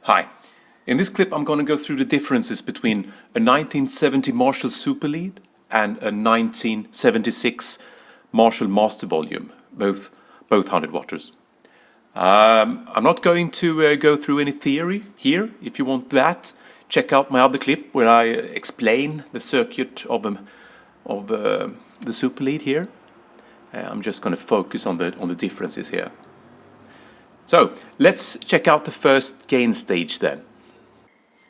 Hi. In this clip I'm going to go through the differences between a 1970 Marshall Super Lead and a 1976 Marshall Master Volume, both 100 watters. I'm not going to go through any theory here. If you want that, check out my other clip where I explain the circuit of the Super Lead here. I'm just going to focus on the differences here. So let's check out the first gain stage then.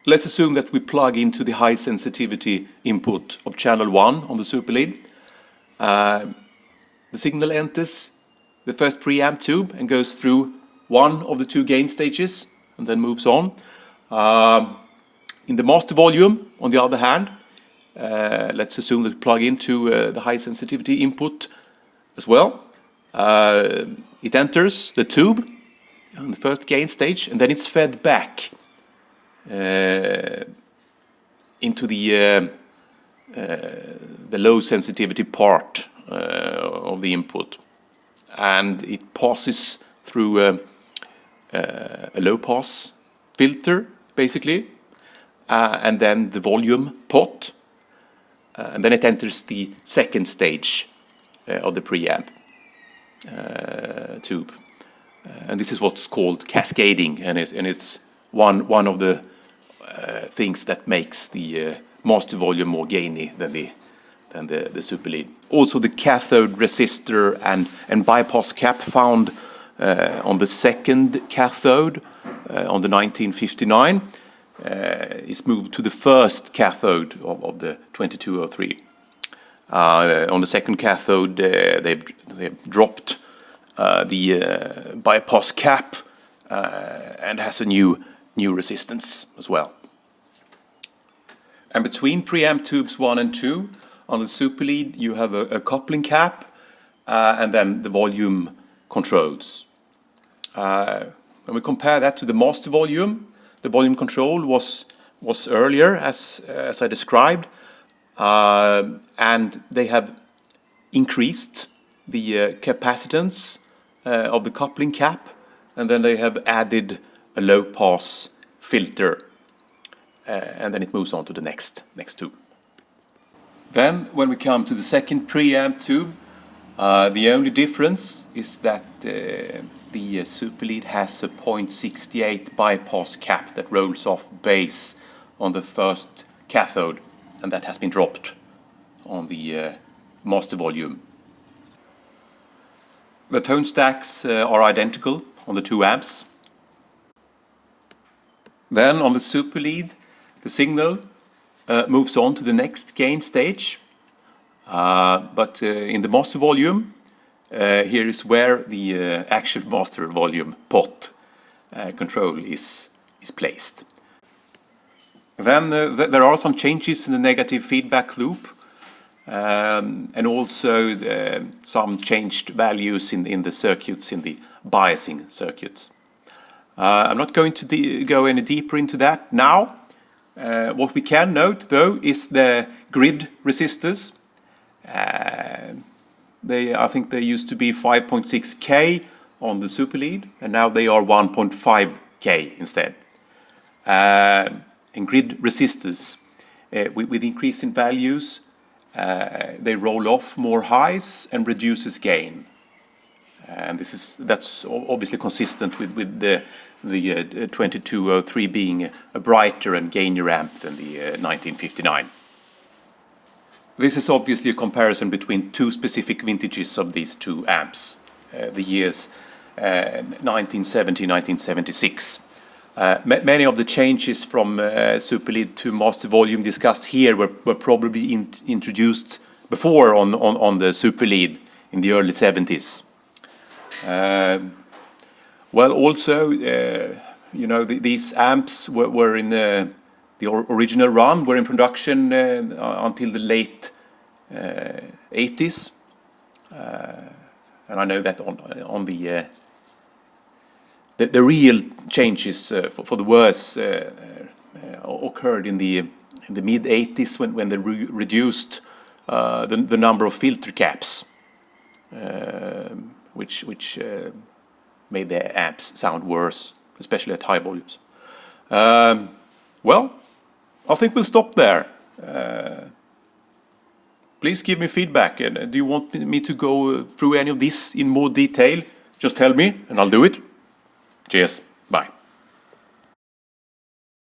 Let's assume that we plug into the high sensitivity input of channel 1 on the Super Lead. The signal enters the first preamp tube and goes through one of the two gain stages and then moves on. In the master volume, on the other hand, let's assume that we plug into the high sensitivity input as well. It enters the tube on the first gain stage and then it's fed back into the low sensitivity part of the input, and it passes through a low pass filter basically, and then the volume pot, and then it enters the second stage of the preamp tube, and this is what's called cascading, and it's one of the things that makes the master volume more gainy than the Super Lead. Also, the cathode resistor and bypass cap found on the second cathode on the 1959 is moved to the first cathode of the 2203. On the second cathode, they've dropped the bypass cap and has a new resistance as well. And between preamp tubes 1 and 2 on the Super Lead, you have a coupling cap and then the volume controls. When we compare that to the master volume, the volume control was earlier, as I described, and they have increased the capacitance of the coupling cap, and then they have added a low pass filter, and then it moves on to the next tube. Then when we come to the second preamp tube, the only difference is that the Super Lead has a 0.68 bypass cap that rolls off base on the first cathode, and that has been dropped on the master volume. The tone stacks are identical on the two amps. Then on the Super Lead, the signal moves on to the next gain stage, but in the master volume, here is where the actual master volume pot control is placed. Then there are some changes in the negative feedback loop, and also some changed values in the circuits, in the biasing circuits. I'm not going to go any deeper into that now. What we can note, though, is the grid resistors. I think they used to be 5.6K on the Super Lead, and now they are 1.5K instead. And grid resistors, with increase in values, they roll off more highs and reduces gain. And that's obviously consistent with the 2203 being a brighter and gainier amp than the 1959. This is obviously a comparison between two specific vintages of these two amps, the years 1970, 1976. Many of the changes from Super Lead to master volume discussed here were probably introduced before on the Super Lead in the early 70s. Well, also, these amps were in the original run, were in production until the late 80s, and I know that on the real changes for the worse occurred in the mid 80s when they reduced the number of filter caps, which made the amps sound worse, especially at high volumes. Well, I think we'll stop there. Please give me feedback. And do you want me to go through any of this in more detail? Just tell me and I'll do it. Cheers.